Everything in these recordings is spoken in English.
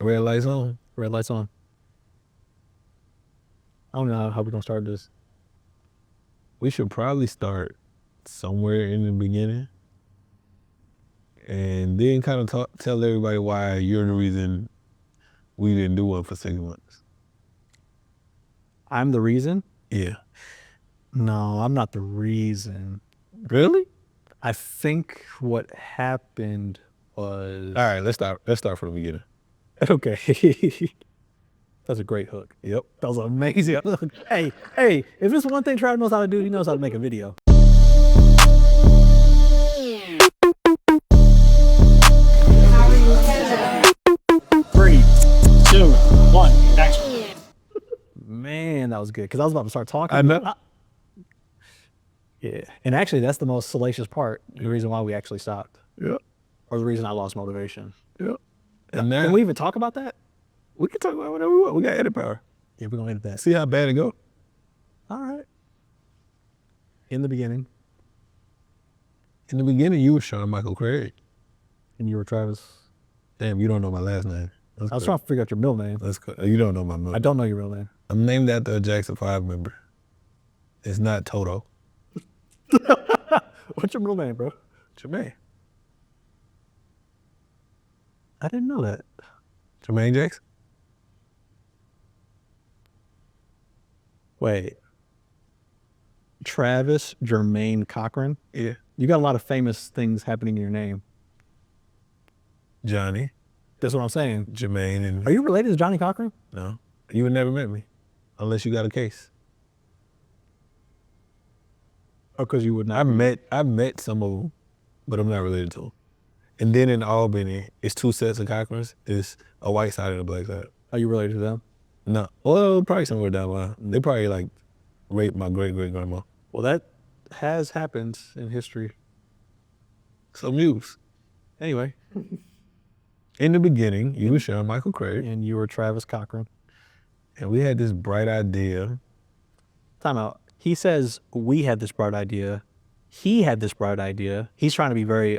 Red lights on. Red lights on. I don't know how we're gonna start this. We should probably start somewhere in the beginning, and then kind of tell everybody why you're the reason we didn't do one for 6 months. I'm the reason? Yeah. No, I'm not the reason. Really? I think what happened was. All right, let's start from the beginning. Okay. That's a great hook. Yep. That was amazing. Hey, if there's one thing Trav knows how to do, he knows how to make a video. Three, two, one, action. Man, that was good. Because I was about to start talking. I know. Yeah. And actually, that's the most salacious part. The reason why we actually stopped. Yep. Or the reason I lost motivation. Yep. And now Can we even talk about that? we can talk about whatever we want. We got edit power. Yeah, we're going to edit that. See how bad it go. All right. In the beginning. In the beginning, you were Sean Michael Craig. And you were Travis. Damn, you don't know my last name. I was trying to figure out your middle name. That's cool. You don't know my middle. I don't know your real name. I'm named after a Jackson 5 member. It's not Toto. What's your middle name, bro? Jermaine. I didn't know that. Jermaine Jackson. Wait. Travis Jermaine Cochran? Yeah. You got a lot of famous things happening in your name. Johnny, That's what I'm saying. Jermaine, and Are you related to Johnny Cochran? no, you would never met me unless you got a case. Or because you would not. I met some of them, but I'm not related to them. And then in Albany, it's 2 sets of Cochrans. It's a white side and a black side. Are you related to them? No, well, probably somewhere down the line. They probably like raped my great grandma. Well, that has happened in history. So MUSE. Anyway. In the beginning, you were Sean Michael Craig, And you were Travis Cochran. and we had this bright idea. Time out. He says we had this bright idea. He had this bright idea. He's trying to be very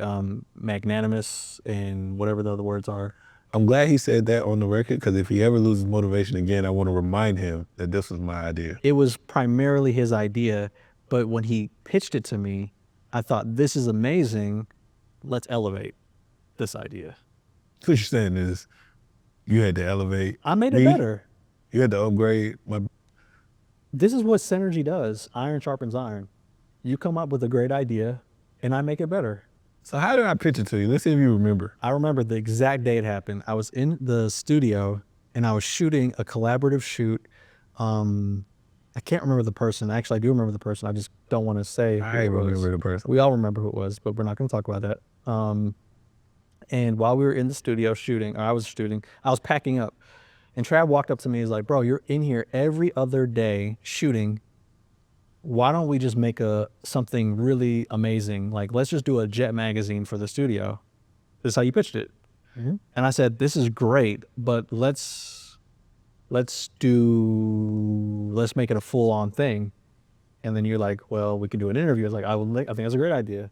magnanimous and whatever the other words are. I'm glad he said that on the record, because if he ever loses motivation again, I want to remind him that this was my idea. It was primarily his idea, but when he pitched it to me, I thought, this is amazing. Let's elevate this idea. So what you're saying is you had to elevate. I made it me. better. You had to upgrade my. This is what synergy does. Iron sharpens iron. You come up with a great idea, and I make it better. So how did I pitch it to you? Let's see if you remember. I remember the exact day it happened. I was in the studio, and I was shooting a collaborative shoot. I can't remember the person. Actually, I do remember the person. I just don't want to say who I it was. remember the person. We all remember who it was, but we're not going to talk about that. And while we were in the studio shooting, or I was shooting, I was packing up. And Trav walked up to me. He's like, bro, you're in here every other day shooting. Why don't we just make something really amazing? Like, let's just do a Jet magazine for the studio. This is how you pitched it. Mm-hmm. And I said, this is great, but let's make it a full-on thing. And then you're like, well, we can do an interview. I was like, I think that's a great idea.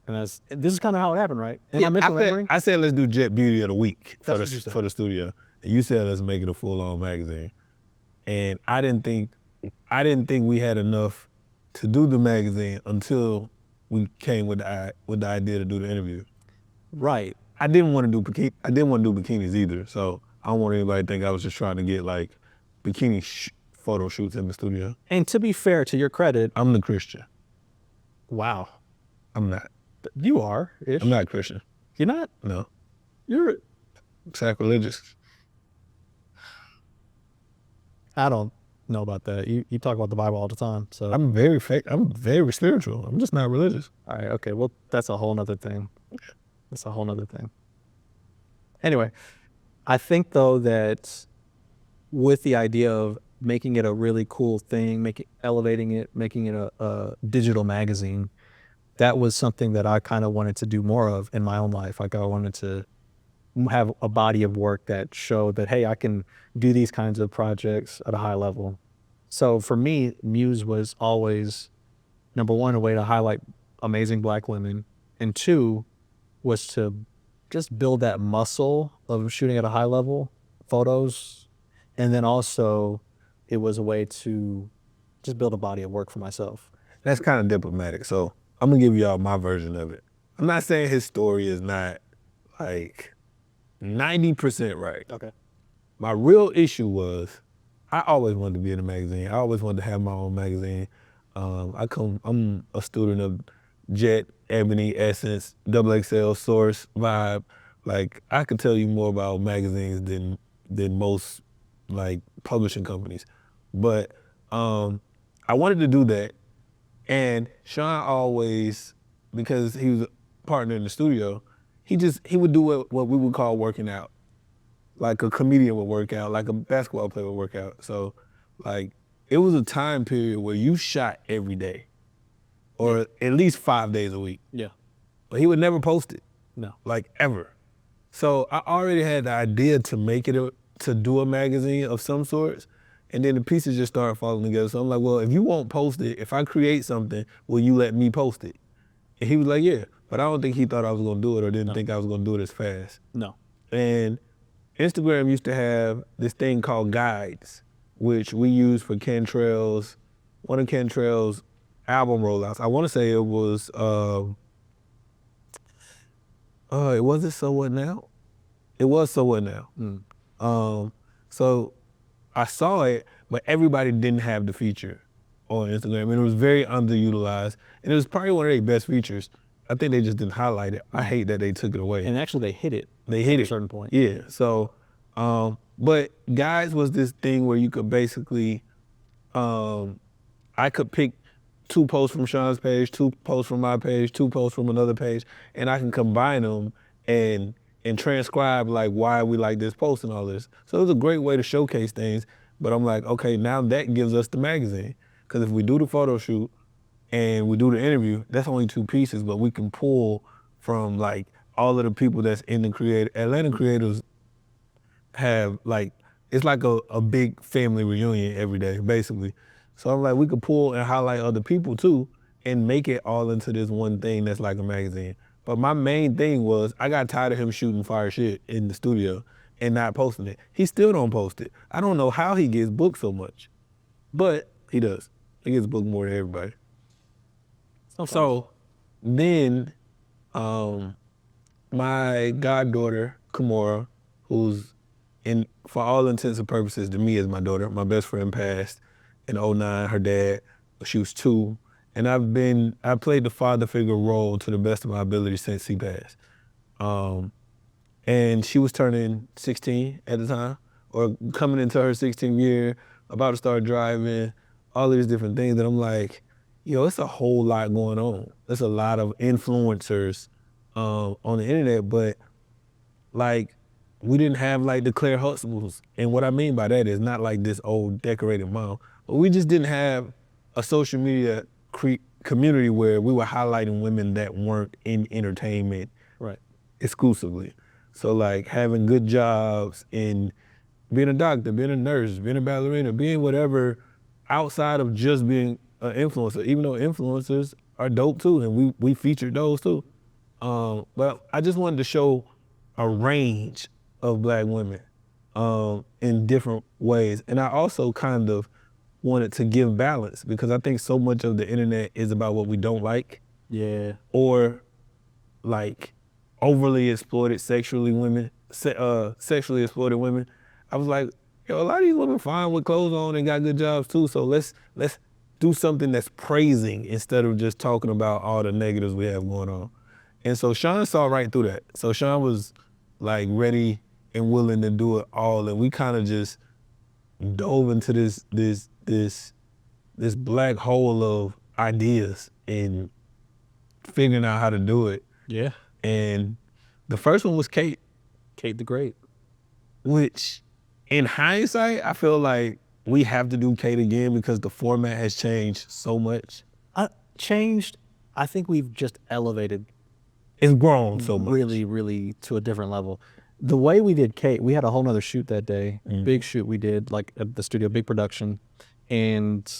And this is kind of how it happened, right? Am I misremembering? I said let's do Jet Beauty of the Week for That's what you said. the studio. And you said let's make it a full-on magazine. And I didn't think we had enough to do the magazine until we came with the idea to do the interview. Right. I didn't want to do bikinis either. So I don't want anybody to think I was just trying to get like bikini photo shoots in the studio. And to be fair, to your credit, I'm the Christian. wow, I'm not. you are. Ish. I'm not Christian. You're not. No. You're. Sacrilegious. I don't know about that. You talk about the Bible all the time. So I'm very spiritual. I'm just not religious. all right. Okay. Well, that's a whole nother thing. That's a whole nother thing. Anyway, I think though that with the idea of making it a really cool thing, elevating it, making it a digital magazine, that was something that I kind of wanted to do more of in my own life. Like I wanted to have a body of work that showed that, hey, I can do these kinds of projects at a high level. So for me, MUSE was always, number one, a way to highlight amazing Black women, and two, was to just build that muscle of shooting at a high level photos, and then also it was a way to just build a body of work for myself. That's kind of diplomatic. So I'm gonna give y'all my version of it. I'm not saying his story is not like 90% right. Okay. My real issue was I always wanted to be in a magazine. I always wanted to have my own magazine. I'm a student of Jet, Ebony, Essence, XXL, Source, Vibe. Like I could tell you more about magazines than most like publishing companies. But I wanted to do that. And Sean always, because he was a partner in the studio, he would do what we would call working out. Like a comedian would work out, like a basketball player would work out. So like it was a time period where you shot every day or at least 5 days a week. Yeah. But he would never post it, No. like ever. So I already had the idea to make it, to do a magazine of some sorts. And then the pieces just started falling together. So I'm like, well, if you won't post it, if I create something, will you let me post it? And he was like, yeah. But I don't think he thought I was gonna do it or didn't think I was gonna do it as fast. No. And Instagram used to have this thing called guides, which we used for Cantrell's, one of Cantrell's album rollouts. I want to say it was, it wasn't So What Now? It was So What Now. So I saw it, but everybody didn't have the feature on Instagram, and it was very underutilized. And it was probably one of their best features. I think they just didn't highlight it. I hate that they took it away. And actually, they hit it. They hit at it. a certain point. Yeah. So, but guys was this thing where you could basically, I could pick 2 posts from Sean's page, 2 posts from my page, 2 posts from another page, and I can combine them and transcribe like why we like this post and all this. So it was a great way to showcase things. But I'm like, okay, now that gives us the magazine. Because if we do the photo shoot and we do the interview, that's only 2 pieces, but we can pull from like all of the people that's in the Atlanta creators have like, it's like a big family reunion every day, basically. So I'm like, we could pull and highlight other people too and make it all into this one thing that's like a magazine. But my main thing was I got tired of him shooting fire shit in the studio and not posting it. He still don't post it. I don't know how he gets booked so much, but he does. He gets booked more than everybody. So then my goddaughter, Kimora, who's for all intents and purposes to me is my daughter, my best friend passed in 2009, her dad, she was 2. And I played the father figure role to the best of my ability since he passed. And she was turning 16 at the time, or coming into her 16th year, about to start driving, all these different things. And I'm like, yo, it's a whole lot going on. There's a lot of influencers on the internet, but like, we didn't have like the Claire Huxtables. And what I mean by that is not like this old decorated mom, but we just didn't have a social media community where we were highlighting women that weren't in entertainment exclusively. So like having good jobs in being a doctor, being a nurse, being a ballerina, being whatever outside of just being an influencer, even though influencers are dope too, and we featured those too. But I just wanted to show a range of Black women in different ways. And I also kind of wanted to give balance because I think so much of the internet is about what we don't like. Yeah. Or like overly exploited sexually sexually exploited women. I was like, yo, a lot of these women fine with clothes on and got good jobs too. So let's do something that's praising instead of just talking about all the negatives we have going on. And so Sean saw right through that. So Sean was like ready and willing to do it all. And we kind of just dove into this black hole of ideas and figuring out how to do it. Yeah. And the first one was Kate. Kate the Great. Which, in hindsight, I feel like we have to do Kate again because the format has changed so much. Changed. I think we've just elevated. It's grown so much. Really, really to a different level. The way we did Kate, we had a whole nother shoot that day. Big shoot we did, like at the studio, big production. And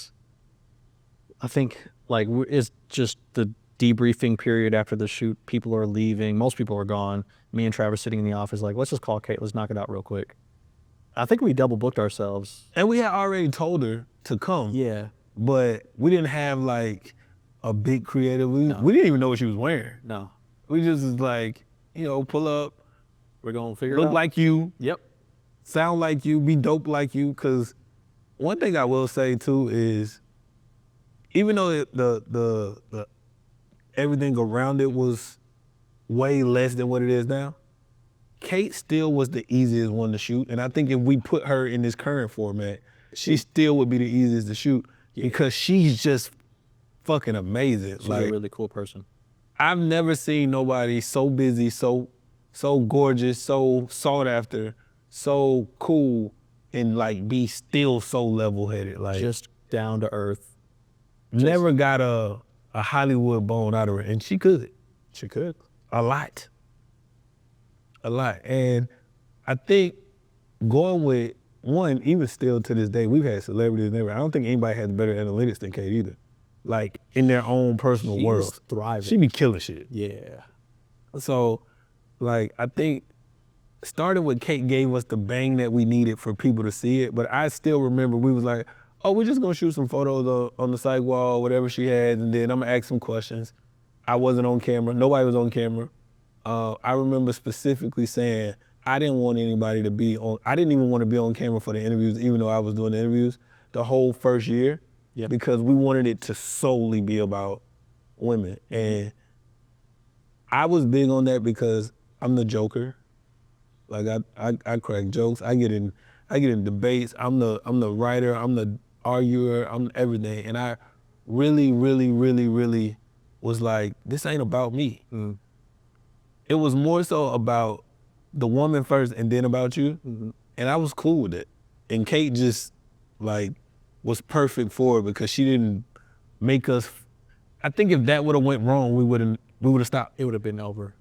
I think like it's just the debriefing period after the shoot. People are leaving. Most people are gone. Me and Travis sitting in the office like, let's just call Kate. Let's knock it out real quick. I think we double booked ourselves. And we had already told her to come. Yeah. But we didn't have like a big creative. We No. didn't even know what she was wearing. No. We just was like, pull up, We're gonna figure it look out. like you, Yep. sound like you, be dope like you. Cause one thing I will say too is, even though the everything around it was way less than what it is now, Kate still was the easiest one to shoot. And I think if we put her in this current format, she still would be the easiest to shoot because she's just fucking amazing. She's like a really cool person. I've never seen nobody so busy, so gorgeous, so sought after, so cool, and like be still so level-headed. Like Just down to earth. never got a Hollywood bone out of her, and she could. She could. A lot. And I think going with one, even still to this day, we've had celebrities and everything. I don't think anybody has better analytics than Kate either. Like in their own personal She's world. thriving. She be killing shit. Yeah. So, like, I think starting with Kate gave us the bang that we needed for people to see it. But I still remember we was like, oh, we're just gonna shoot some photos on the side wall, whatever she had, and then I'm gonna ask some questions. I wasn't on camera. Nobody was on camera. I remember specifically saying I didn't want anybody to be on. I didn't even want to be on camera for the interviews, even though I was doing the interviews the whole first year, because we wanted it to solely be about women. And I was big on that because I'm the joker. Like I crack jokes. I get in debates. I'm the writer. I'm the arguer. I'm everything. And I really, really, really, really was like, this ain't about me. It was more so about the woman first and then about you. And I was cool with it. And Kate just like was perfect for it because she didn't make us. I think if that would have went wrong, we would have stopped. It would have been over.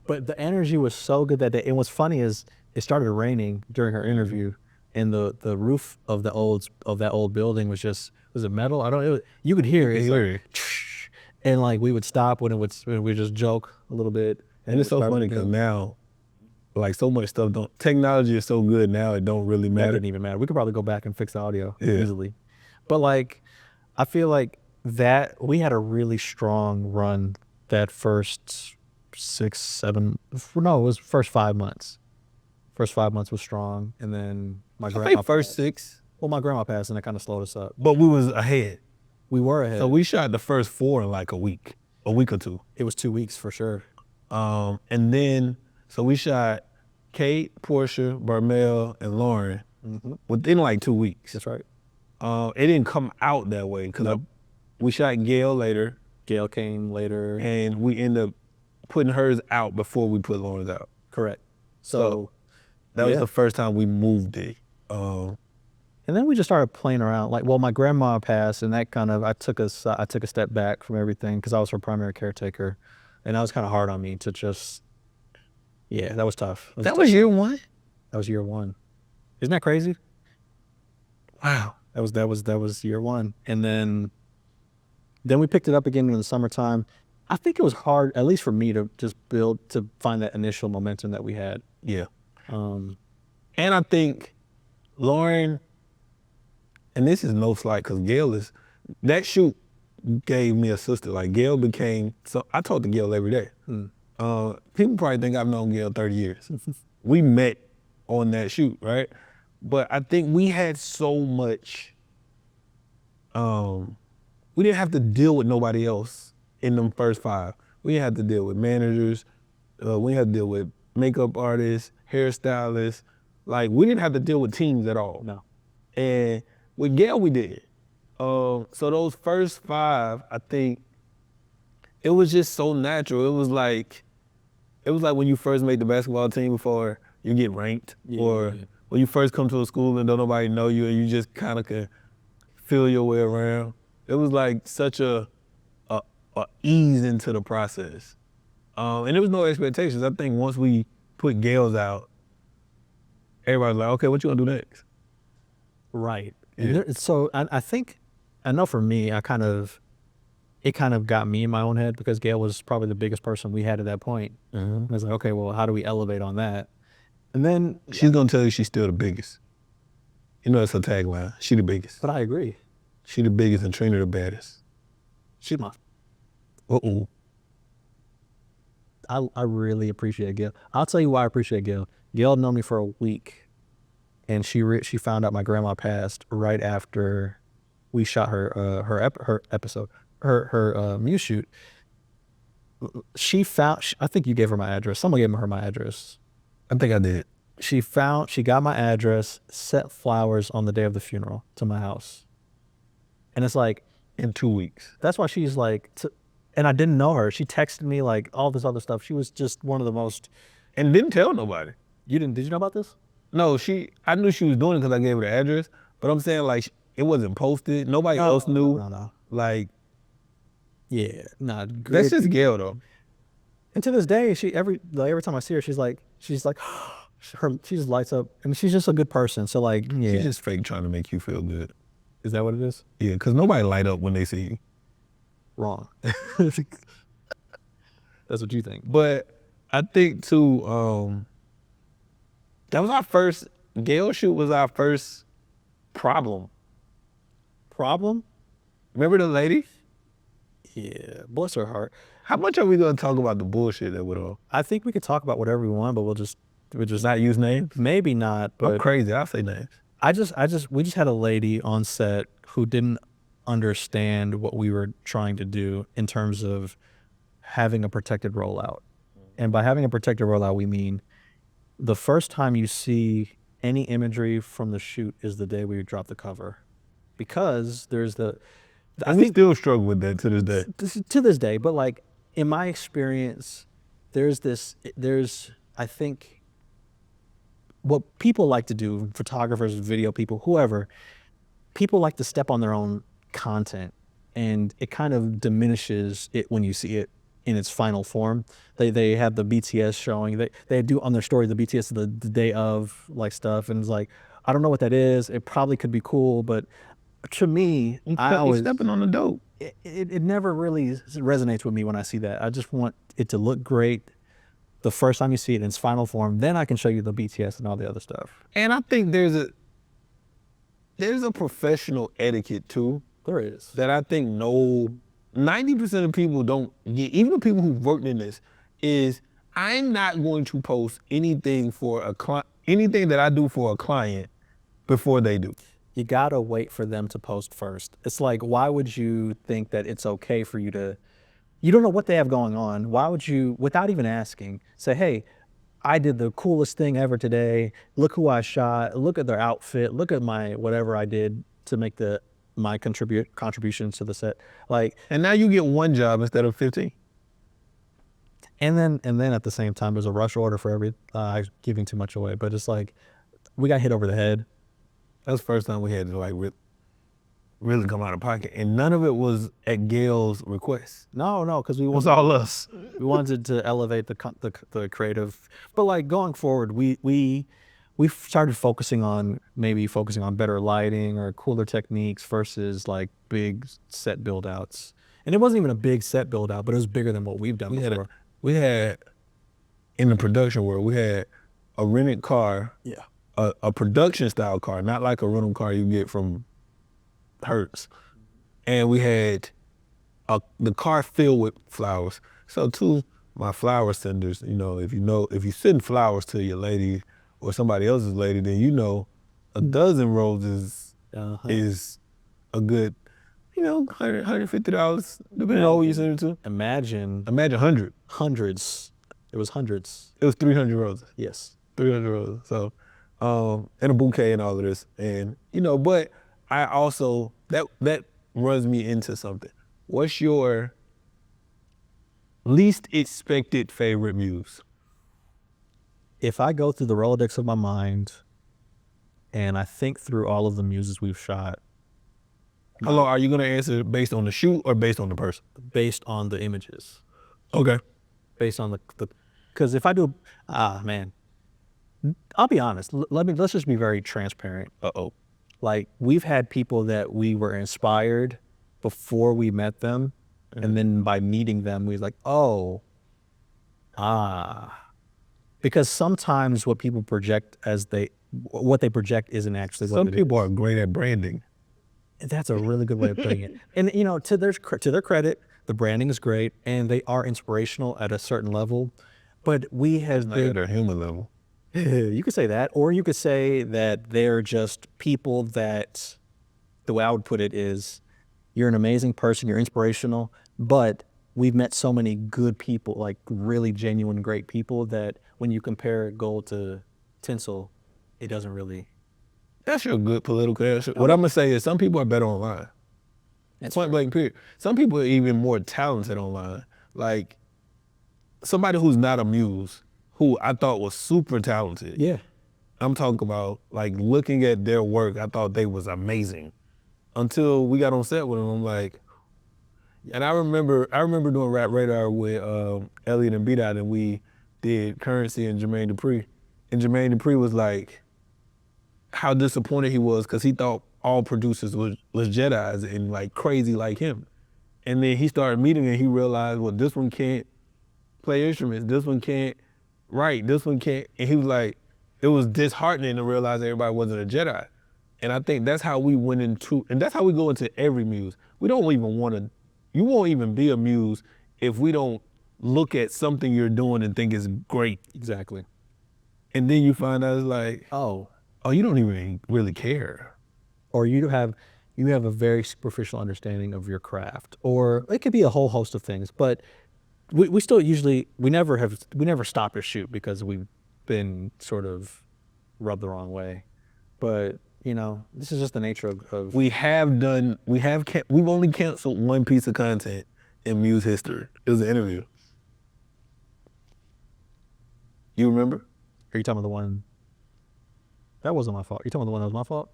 But the energy was so good that day. And what's funny is it started raining during her interview, and the roof of that old building was it metal? You could hear it. And like we would stop when we just joke a little bit. And it's so funny because now, like so much stuff technology is so good now it don't really That matter. didn't even matter. We could probably go back and fix the audio easily. But like, I feel like that we had a really strong run that first 5 months. First 5 months was strong, and then my grandma. First 6. Well, my grandma passed, and that kind of slowed us up. But we was ahead. We were ahead. So we shot the first 4 in like a week or 2. It was 2 weeks for sure. And then, so we shot Kate, Portia, Barmel, and Lauren within like 2 weeks. That's right. It didn't come out that way because we shot Gail later. Gail came later. And we ended up putting hers out before we put Lauren's out. Correct. So that was the first time we moved it. And then we just started playing around. Like, well, my grandma passed, and that kind of I took a step back from everything because I was her primary caretaker, and that was kind of hard on me to just. Yeah, that was tough. That was year 1? That was year 1. Isn't that crazy? Wow. That was year 1, and then we picked it up again in the summertime. I think it was hard, at least for me, to just find that initial momentum that we had. Yeah. And I think Lauren, and this is no slight because Gail that shoot gave me a sister. Like Gail became, so I talk to Gail every day. People probably think I've known Gail 30 years. We met on that shoot, right? But I think we had so much, we didn't have to deal with nobody else in them first 5. We didn't have to deal with managers. We didn't have to deal with makeup artists, hairstylists. Like we didn't have to deal with teams at all. No. And with Gail, we did. So those first 5, I think it was just so natural. It was like when you first made the basketball team before you get ranked, when you first come to a school and don't nobody know you and you just kind of can feel your way around. It was like such a ease into the process. And there was no expectations. I think once we put Gail's out, everybody was like, okay, what you gonna do next? Right. Yeah. So I think, I know for me, it kind of got me in my own head because Gail was probably the biggest person we had at that point. I was like, okay, well, how do we elevate on that? And then, She's gonna tell you she's still the biggest. You know that's her tagline. She the biggest. but I agree. She the biggest and Trina the baddest. She's my. Uh-oh. I really appreciate Gail. I'll tell you why I appreciate Gail. Gail known me for a week, and she found out my grandma passed right after we shot her episode, her MUSE shoot. I think you gave her my address. Someone gave her my address. I think I did. She got my address, set flowers on the day of the funeral to my house. And it's like, In 2 weeks. that's why she's like, and I didn't know her. She texted me like all this other stuff. She was just one of the most. And didn't tell nobody. Did you know about this? No, I knew she was doing it because I gave her the address. But I'm saying like it wasn't posted. Nobody else knew. No. Like Yeah, nah. that's just Gail though. And to this day, every time I see her, she's like, she just lights up, and she's just a good person. So like, yeah, She's just fake trying to make you feel good. is that what it is? Yeah, because nobody light up when they see you. Wrong. That's what you think. But I think too, that was our first Gail shoot was our first problem. Problem? Remember the lady? Yeah, bless her heart. How much are we gonna talk about the bullshit that went on? I think we could talk about whatever we want, but we'll just Not use names? maybe not. I'm But crazy. I'll say names. we just had a lady on set who didn't understand what we were trying to do in terms of having a protected rollout. And by having a protected rollout, we mean the first time you see any imagery from the shoot is the day we drop the cover, because there's I We think still struggle with that to this day. to this day, but like in my experience, there's I think what people like to do, photographers, video people, whoever, people like to step on their own content, and it kind of diminishes it when you see it in its final form. They have the BTS showing, they do on their story the BTS the day of like stuff, and it's like, I don't know what that is. It probably could be cool, but to me, I You're always stepping on the dope. it never really resonates with me when I see that. I just want it to look great the first time you see it in its final form. Then I can show you the BTS and all the other stuff. And I think there's a professional etiquette too There is. that I think 90% of people don't get, even the people who've worked in this, is I'm not going to post anything for anything that I do for a client before they do. You gotta wait for them to post first. It's like, why would you think that it's okay for you to, you don't know what they have going on. Why would you, without even asking, say, hey, I did the coolest thing ever today. Look who I shot. Look at their outfit. Look at my whatever I did to make my contributions to the set. Like, And now you get one job instead of 15. and then at the same time, there's a rush order for giving too much away. But it's like, we got hit over the head. That's the first time we had to like really come out of pocket, and none of it was at Gail's request. No, because It was all us. we wanted to elevate the creative. But like going forward, we started focusing on better lighting or cooler techniques versus like big set build outs. And it wasn't even a big set build out, but it was bigger than what we've done before. We had in the production world, we had a rented car. Yeah. A production style car, not like a rental car you get from Hertz. And we had the car filled with flowers. So to my flower senders, if you send flowers to your lady or somebody else's lady, then a dozen roses is a good, $100, $150, depending on who you send it to. Imagine 100. hundreds. It was hundreds. It was 300 roses. Yes. 300 roses. So, and a bouquet and all of this. And, but I also, that runs me into something. What's your least expected favorite muse? If I go through the Rolodex of my mind and I think through all of the muses we've shot, Hello, are you going to answer based on the shoot or based on the person? based on the images, Okay. based on because if I do, man, I'll be honest. Let's just be very transparent. Uh-oh. Like, we've had people that we were inspired before we met them, and then by meeting them, we was like, oh, Because sometimes what people project what they project isn't actually what Some it people is. are great at branding. That's a really good way of putting it. And to their credit, the branding is great and they are inspirational at a certain level. But we have Like at a human level. you could say that, or you could say that they're just people that, the way I would put it is, you're an amazing person, you're inspirational, but we've met so many good people, like really genuine, great people, that when you compare gold to tinsel, it doesn't really. That's your good political answer. What I'm gonna say is some people are better online. That's Point blank period. Some people are even more talented online. Like somebody who's not a muse, who I thought was super talented. Yeah. I'm talking about like looking at their work, I thought they was amazing. Until we got on set with them, I'm like, and I remember doing Rap Radar with Elliot and B-Dot, and we did Currency and Jermaine Dupri. And Jermaine Dupri was like, how disappointed he was because he thought all producers was Jedis and like crazy like him. And then he started meeting and he realized, well, this one can't play instruments, this one can't write, this one can't. And he was like, it was disheartening to realize everybody wasn't a Jedi. And I think that's how we went into, and that's how we go into every muse. We don't even want to, you won't even be a muse if we don't look at something you're doing and think it's great. Exactly. And then you find out it's like, Oh, you don't even really care. or you have a very superficial understanding of your craft, or it could be a whole host of things. But we still usually we never stop to shoot because we've been sort of rubbed the wrong way. But this is just the nature of We've only canceled one piece of content in Muse history. It was an interview. You remember? Are you talking about the one that wasn't my fault? You talking about the one that was my fault?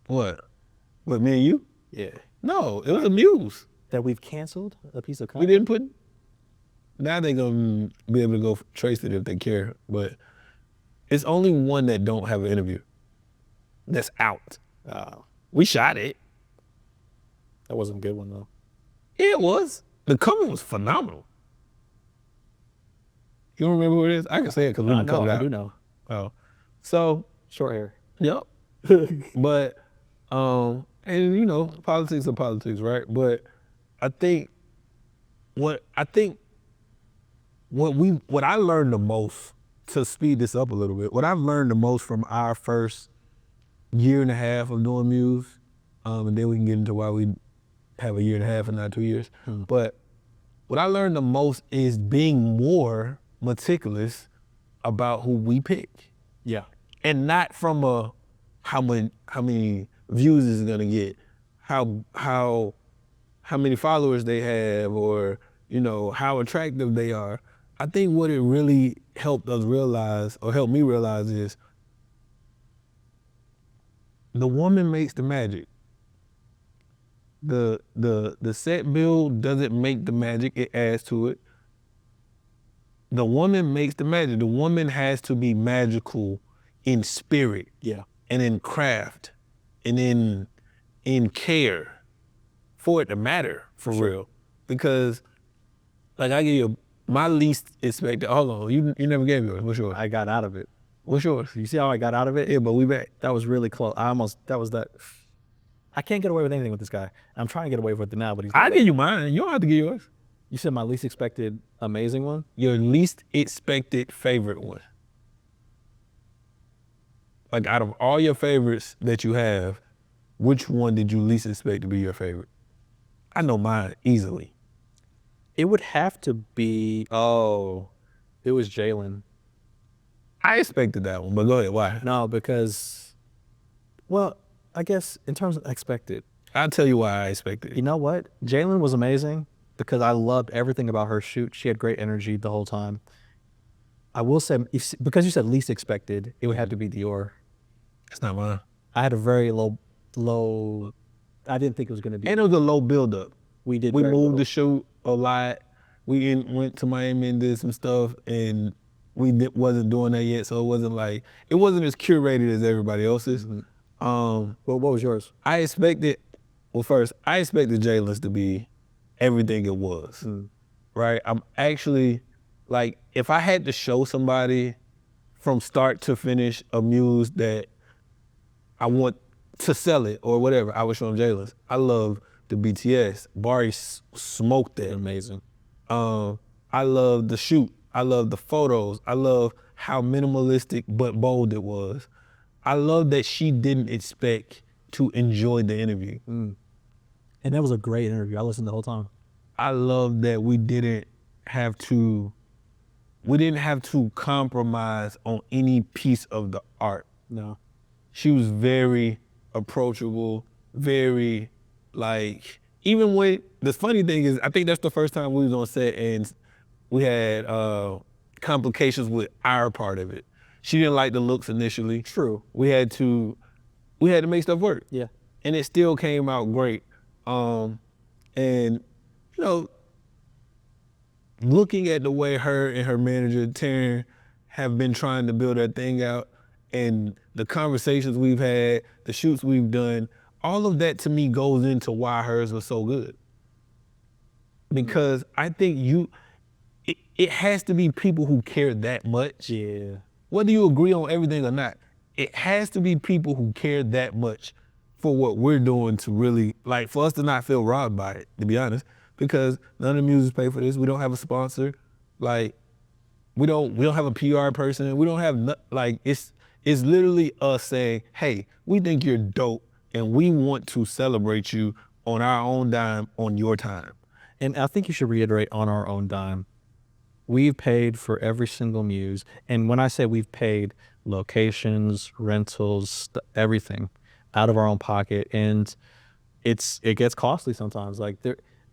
What? What, me and you? Yeah. No, it was a Muse. That we've canceled a piece of We content. didn't put, now they're gonna be able to go trace it if they care, but it's only one that don't have an interview. That's out. We shot it. That wasn't a good one though. Yeah, it was. The cover was phenomenal. You don't remember who it is? I can say it because we I can cut know. it I out. do know. Oh, so Short hair. yep. But and politics are politics, right? But I think what I learned the most, to speed this up a little bit, what I've learned the most from our first year and a half of doing Muse, and then we can get into why we have a year and a half and not 2 years. But what I learned the most is being more meticulous about who we pick. Yeah. And not from a how many views is it gonna get, how many followers they have, or how attractive they are. I think what it really helped me realize is the woman makes the magic. The set build doesn't make the magic, it adds to it. The woman makes the magic. The woman has to be magical in spirit, Yeah. and in craft, and in care for it to matter for real. Because like I give you my least expected. Hold on, you never gave yours. What's yours? I got out of it. What's yours? You see how I got out of it? Yeah, but we back. That was really close. I can't get away with anything with this guy. I'm trying to get away with it now, but he's. I give you mine. You don't have to give yours. You said my least expected amazing one? Your least expected favorite one. Like out of all your favorites that you have, which one did you least expect to be your favorite? I know mine easily. It would have to be, it was Jalen. I expected that one, but go ahead. Why? No, because, well, I guess in terms of expected, I'll tell you why I expected it. you know what? Jalen was amazing because I loved everything about her shoot. She had great energy the whole time. I will say, because you said least expected, it would have to be Dior. It's not mine. I had a very low, I didn't think it was going to be. And it was a low buildup. We We moved the shoot a lot. We went to Miami and did some stuff, and we wasn't doing that yet, so it wasn't as curated as everybody else's. Well, what was yours? I expected Jalen's to be everything it was, right? I'm actually Like if I had to show somebody from start to finish a muse that I want to sell it or whatever, I would show them Jalen's. I love the BTS. Barry smoked that. Amazing. I love the shoot. I love the photos. I love how minimalistic but bold it was. I love that she didn't expect to enjoy the interview. And that was a great interview. I listened the whole time. I love that we didn't have to compromise on any piece of the art. No. She was very approachable, very like, even when, the funny thing is, I think that's the first time we was on set and we had complications with our part of it. She didn't like the looks initially. True. We had to make stuff work. Yeah. And it still came out great. And you know, looking at the way her and her manager, Taryn, have been trying to build that thing out and the conversations we've had, the shoots we've done, all of that to me goes into why hers was so good. Because I think it has to be people who care that much. Yeah. Whether you agree on everything or not, it has to be people who care that much for what we're doing to really, like, for us to not feel robbed by it, to be honest, because none of the muses pay for this. We don't have a sponsor. Like, we don't have a PR person. We don't have, like, it's literally us saying, hey, we think you're dope and we want to celebrate you on our own dime, on your time. And I think you should reiterate on our own dime. We've paid for every single muse. And when I say we've paid, locations, rentals, everything out of our own pocket. And it gets costly sometimes. Like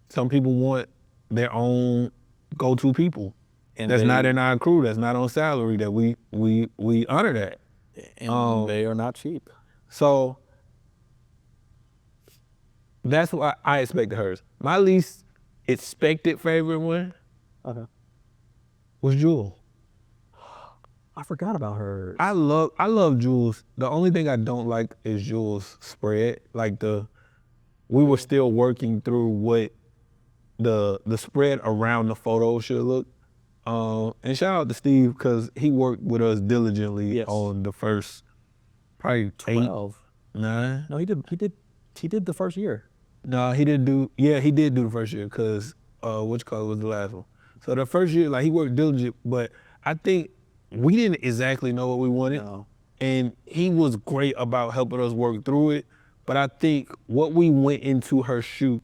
some people want their own go-to people. And that's not in our crew, that's not on salary, that we honor that. And they are not cheap. So that's what I expected hers. My least expected favorite one was Jewel. I forgot about her. I love Jules. The only thing I don't like is Jules' spread. Like we were still working through what the spread around the photo should look. And shout out to Steve because he worked with us diligently on the first probably 12. 8, 9. No, he did the first year. No, he didn't do. Yeah, he did do the first year because which color was the last one. So the first year, like he worked diligent, but I think we didn't exactly know what we wanted. No. And he was great about helping us work through it. But I think what we went into her shoot,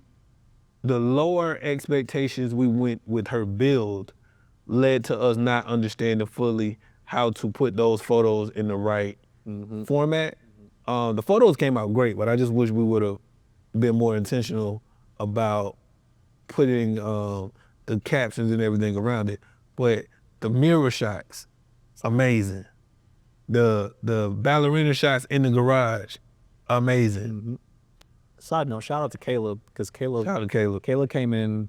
the lower expectations we went with her build led to us not understanding fully how to put those photos in the right format. The photos came out great, but I just wish we would have been more intentional about putting the captions and everything around it. But the mirror shots, amazing. The ballerina shots in the garage, amazing. Side note, shout out to Caleb, because Shout out to Caleb. Caleb came in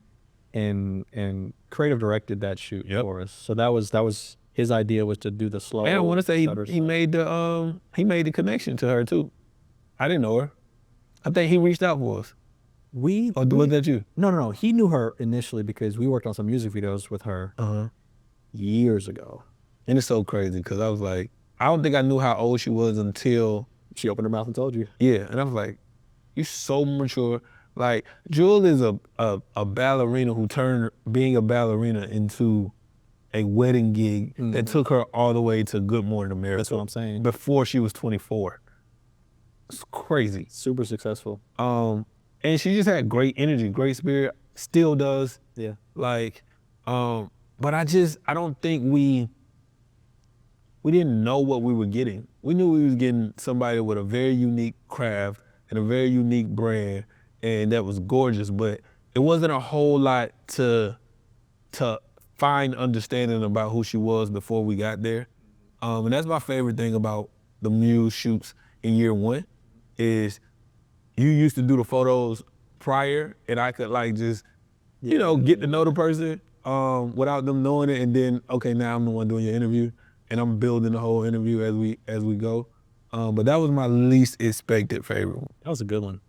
and creative directed that shoot for us. So that was his idea, was to do the slow. And I want to say he made the connection to her too. I didn't know her. I think he reached out for us. Or was that you? No. He knew her initially because we worked on some music videos with her years ago. And it's so crazy because I was like, I don't think I knew how old she was until she opened her mouth and told you. Yeah, and I was like, you're so mature. Like, Jewel is a ballerina who turned being a ballerina into a wedding gig that took her all the way to Good Morning America. That's what I'm saying. Before she was 24. It's crazy. Super successful. And she just had great energy, great spirit, still does. Yeah. Like, but I don't think we didn't know what we were getting. We knew we was getting somebody with a very unique craft and a very unique brand, and that was gorgeous, but it wasn't a whole lot to find understanding about who she was before we got there. And that's my favorite thing about the Muse shoots in year one, is you used to do the photos prior, and I could like just, get to know the person without them knowing it, and then, okay, now I'm the one doing your interview, and I'm building the whole interview as we go. But that was my least expected favorite one. That was a good one.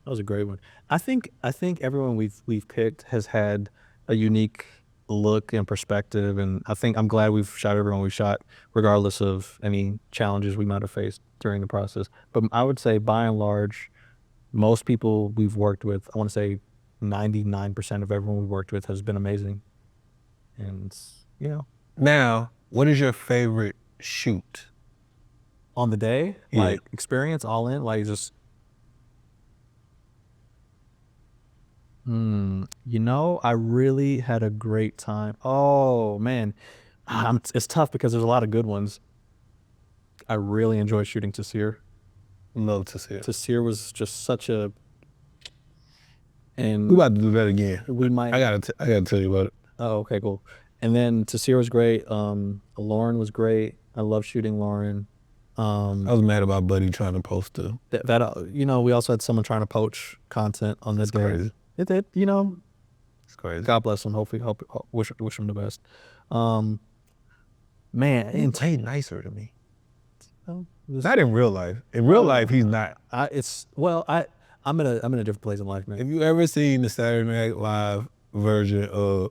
That was a great one. I think everyone we've picked has had a unique look and perspective. And I think I'm glad we've shot everyone we've shot, regardless of any challenges we might have faced during the process. But I would say by and large, most people we've worked with, I want to say 99% of everyone we've worked with has been amazing. And, you know, Now, what is your favorite shoot? on the day, Yeah. like experience all in, like just, you know, I really had a great time. Oh man, it's tough because there's a lot of good ones. I really enjoyed shooting Tasir. Love to see it. Tasir was just such a, We and about to do that again. we might. I gotta tell you about it. Oh, okay, cool. And then Tasir was great. Lauren was great. I love shooting Lauren. I was mad about Buddy trying to post too. You know, we also had someone trying to poach content on the That's day. crazy. It, you know, It's crazy. God bless him. Hopefully, wish him the best. Man, He's nicer to me. this- Not in real life. In real life, he's not. I'm in a different place in life, man. Have you ever seen the Saturday Night Live version of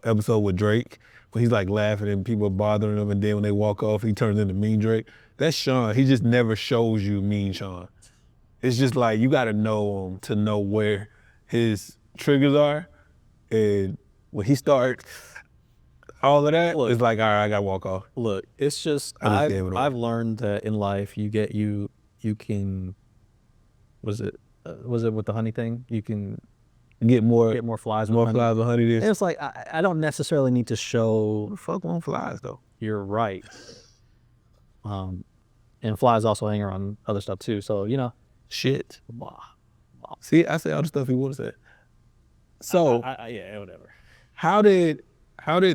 episode with Drake, where he's like laughing and people are bothering him, and then when they walk off, he turns into Mean Drake? That's Sean. He just never shows you Mean Sean. It's just like you got to know him to know where his triggers are, and when he starts all of that, Look. it's like, all right, I got to walk off. Look, it's just I just gave it away. I've learned that in life you can, was it with the honey thing? You can Get more flies with more honey. flies with honey. And it's like I don't necessarily need to show. Who the fuck want flies though? You're right. And flies also hang around other stuff too. So you know, Shit. See, I say all the stuff he would have said. So yeah, whatever. how did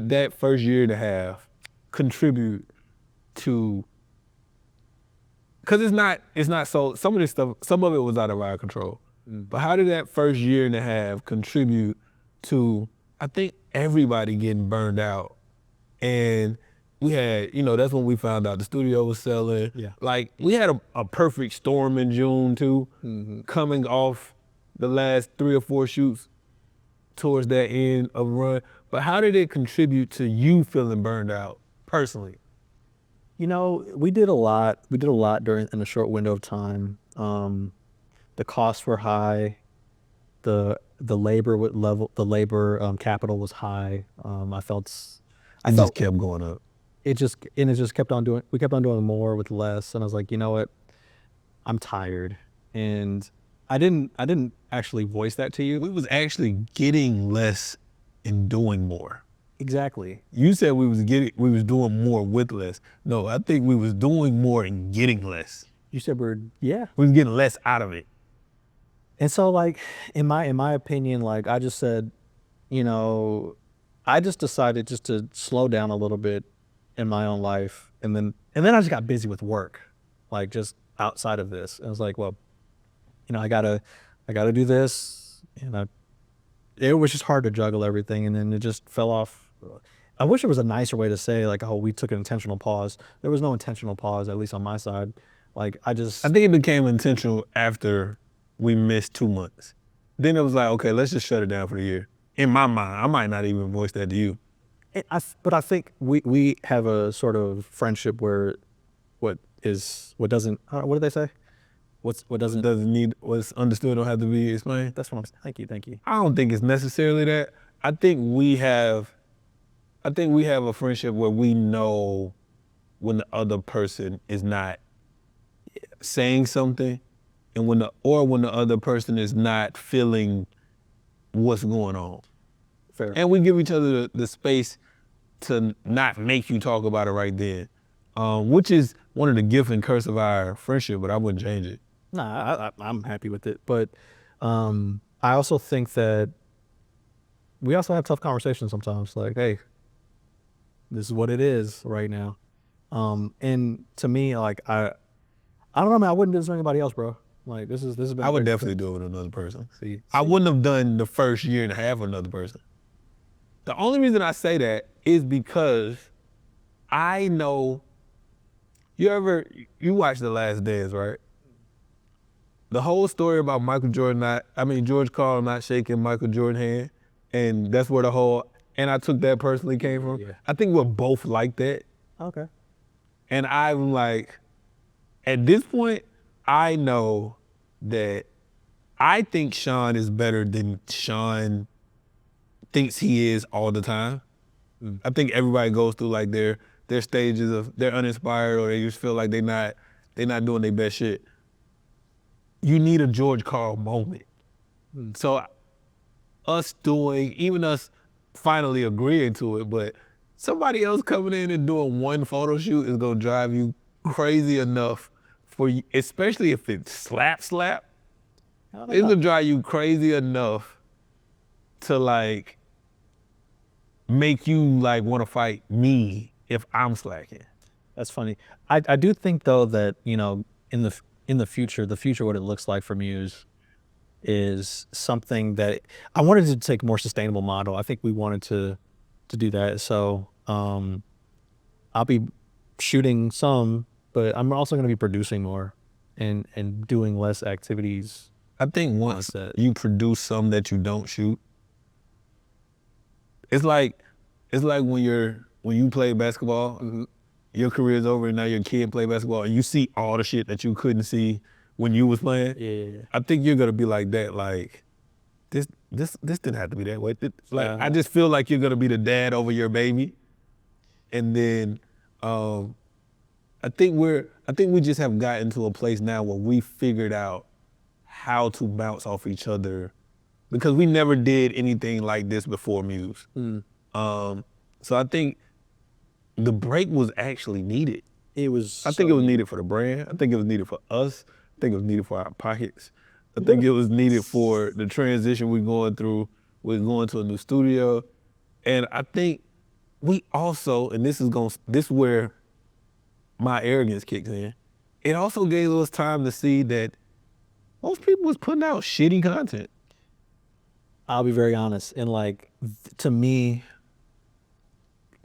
that first year and a half contribute to? Because it's not so, some of this stuff, some of it was out of our control. But how did that first year and a half contribute to, I think, everybody getting burned out? And we had, you know, that's when we found out the studio was selling. Yeah. Like, we had a perfect storm in June too, coming off the last 3 or 4 shoots towards that end of run. But how did it contribute to you feeling burned out personally? You know, we did a lot. We did a lot in a short window of time. The costs were high. The labor capital was high. I felt Just kept going up. it just kept on doing. We kept on doing more with less, and I was like, you know what? I'm tired, and I didn't actually voice that to you. We was actually getting less and doing more. Exactly. You said we was doing more with less. No, I think we was doing more and getting less. You said yeah. We was getting less out of it. And so, like, in my opinion, like, I just said, you know, I just decided just to slow down a little bit in my own life, and then I just got busy with work, like just outside of this. I was like, well, you know, I gotta do this, and it was just hard to juggle everything, and then it just fell off. I wish there was a nicer way to say, like, oh, we took an intentional pause. There was no intentional pause, at least on my side. Like, I think it became intentional after we missed 2 months. Then it was like, okay, let's just shut it down for the year. In my mind, I might not even voice that to you. But I think we have a sort of friendship where what doesn't, what did they say? What's understood don't have to be explained. That's what I'm saying. Thank you. I don't think it's necessarily that. I think we have a friendship where we know when the other person is not saying something, and when the other person is not feeling what's going on. Fair. And we give each other the space to not make you talk about it right then, which is one of the gift and curse of our friendship, but I wouldn't change it. Nah, I'm happy with it. But I also think that we also have tough conversations sometimes. Like, hey, this is what it is right now. And to me, like, I don't know, man. I wouldn't do this with anybody else, bro. Like, this has been. I would definitely do it with another person. See, I wouldn't have done the first year and a half with another person. The only reason I say that is because I know. You watch The Last Dance, right? The whole story about George Karl not shaking Michael Jordan's hand, and that's where the whole and I took that personally came from. Yeah. I think we're both like that. Okay. And I'm like, at this point, I know that I think Sean is better than Sean thinks he is all the time. I think everybody goes through like their stages of they're uninspired or they just feel like they're not doing their best shit. You need a George Carl moment. So even us finally agreeing to it, but somebody else coming in and doing one photo shoot is gonna drive you crazy enough for you, especially if it's slap. It's gonna drive you crazy enough to like make you like want to fight me if I'm slacking. That's funny. I do think though that, you know, in the future, what it looks like for Muse is something that I wanted to take a more sustainable model. I think we wanted to do that. So I'll be shooting some, but I'm also going to be producing more and doing less activities. I think once you produce some that you don't shoot, it's like when you play basketball, your career is over and now your kid play basketball and you see all the shit that you couldn't see when you was playing. Yeah. I think you're gonna be like that. Like this didn't have to be that way. I just feel like you're gonna be the dad over your baby, and then I think we just have gotten to a place now where we figured out how to bounce off each other because we never did anything like this before Muse. So I think the break was actually needed. I think it was needed for the brand. I think it was needed for us. I think it was needed for our pockets. I think it was needed for the transition we're going through. We're going to a new studio. And I think we also, and this is where my arrogance kicks in, it also gave us time to see that most people was putting out shitty content. I'll be very honest. And like, to me,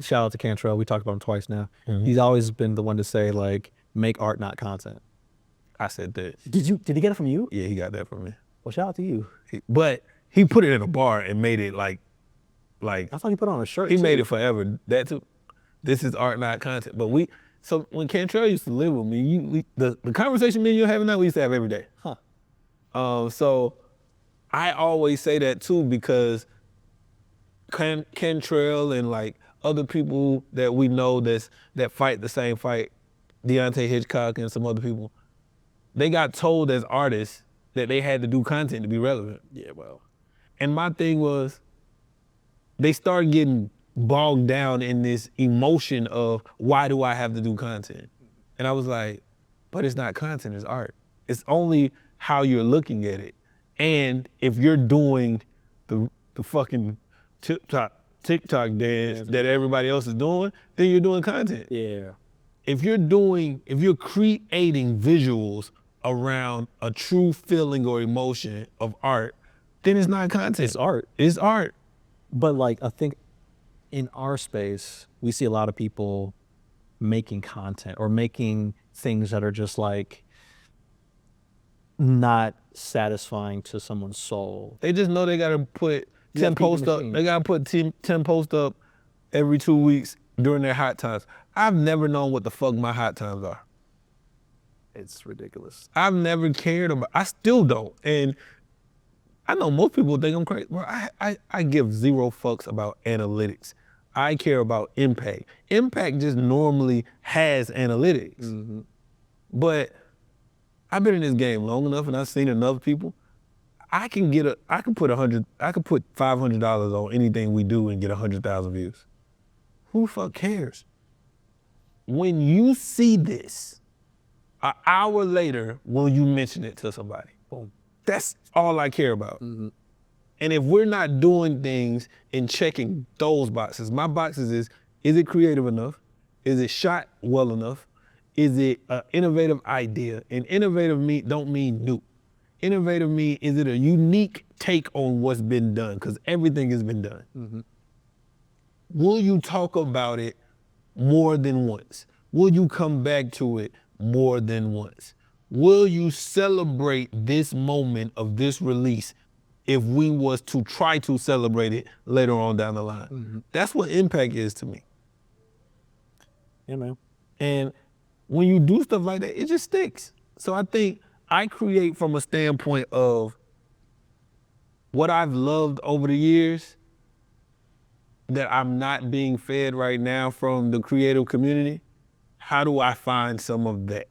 shout out to Cantrell. We talked about him twice now. He's always been the one to say like, make art, not content. I said that. Did he get it from you? Yeah, he got that from me. Well, shout out to you. But he put it in a bar and made it like I thought he put it on a shirt. He made it forever. That too. This is art, not content. But so when Cantrell used to live with me, the conversation me and you having now, we used to have every day. So I always say that too because Cantrell and like other people that we know that fight the same fight, Deontay Hitchcock and some other people, they got told as artists that they had to do content to be relevant. Yeah, well. And my thing was, they started getting bogged down in this emotion of why do I have to do content? And I was like, but it's not content, it's art. It's only how you're looking at it. And if you're doing the fucking TikTok dance that everybody else is doing, then you're doing content. Yeah. If you're creating visuals around a true feeling or emotion of art, then it's not content. It's art. It's art. But like, I think in our space, we see a lot of people making content or making things that are just like not satisfying to someone's soul. They just know they gotta put 10 posts up. They gotta put 10 posts up every 2 weeks during their hot times. I've never known what the fuck my hot times are. It's ridiculous. I've never cared about, I still don't. And I know most people think I'm crazy. Bro, I give zero fucks about analytics. I care about impact. Impact just normally has analytics. But I've been in this game long enough and I've seen enough people. I can put $500 on anything we do and get 100,000 views. Who the fuck cares? When you see this, an hour later, will you mention it to somebody? Boom. That's all I care about. And if we're not doing things and checking those boxes, my boxes is it creative enough? Is it shot well enough? Is it an innovative idea? And innovative don't mean new. Innovative mean, is it a unique take on what's been done? Because everything has been done. Will you talk about it more than once? Will you come back to it more than once? Will you celebrate this moment of this release if we was to try to celebrate it later on down the line. That's what impact is to me. Yeah, man. And when you do stuff like that, it just sticks. So I think I create from a standpoint of what I've loved over the years that I'm not being fed right now from the creative community. How do I find some of that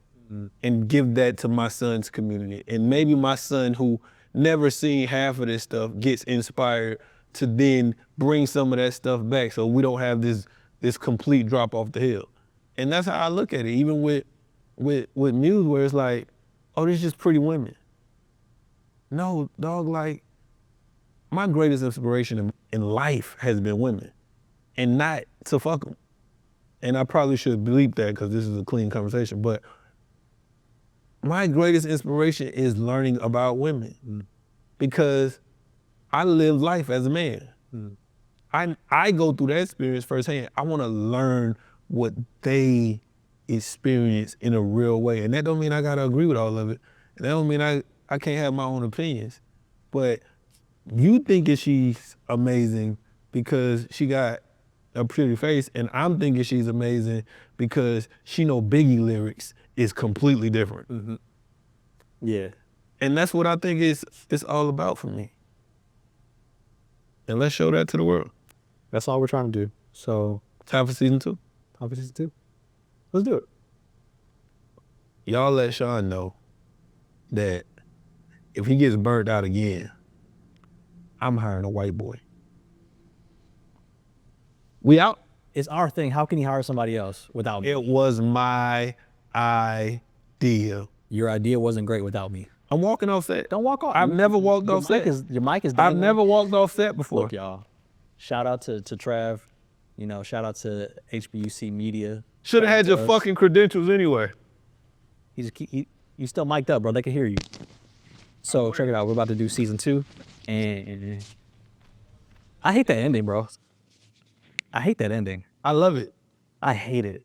and give that to my son's community? And maybe my son, who never seen half of this stuff, gets inspired to then bring some of that stuff back, so we don't have this complete drop off the hill. And that's how I look at it, even with MUSE, where it's like, oh, this is just pretty women. No, dog, like, my greatest inspiration in life has been women, and not to fuck them. And I probably should bleep that because this is a clean conversation, but my greatest inspiration is learning about women because I live life as a man. I go through that experience firsthand. I want to learn what they experience in a real way. And that don't mean I got to agree with all of it. And that don't mean I can't have my own opinions. But you thinking she's amazing because she got a pretty face, and I'm thinking she's amazing because she know Biggie lyrics is completely different. Yeah. And that's what I think it's all about for me. And let's show that to the world. That's all we're trying to do. So, Time for season 2. time for season 2. Let's do it. Y'all let Sean know that if he gets burnt out again, I'm hiring a white boy. We out? It's our thing. How can he hire somebody else without me? It was my idea. Your idea wasn't great without me. I'm walking off set. Don't walk off. I've never walked off set. Your mic is I've dangling. never walked off set before. Look, y'all. Shout out to Trav. You know, shout out to HBUC Media. Should have had your Us. fucking credentials anyway. You still mic'd up, bro. They can hear you. So check it out. We're about to do season 2, and I hate that ending, bro. I hate that ending. I love it. I hate it.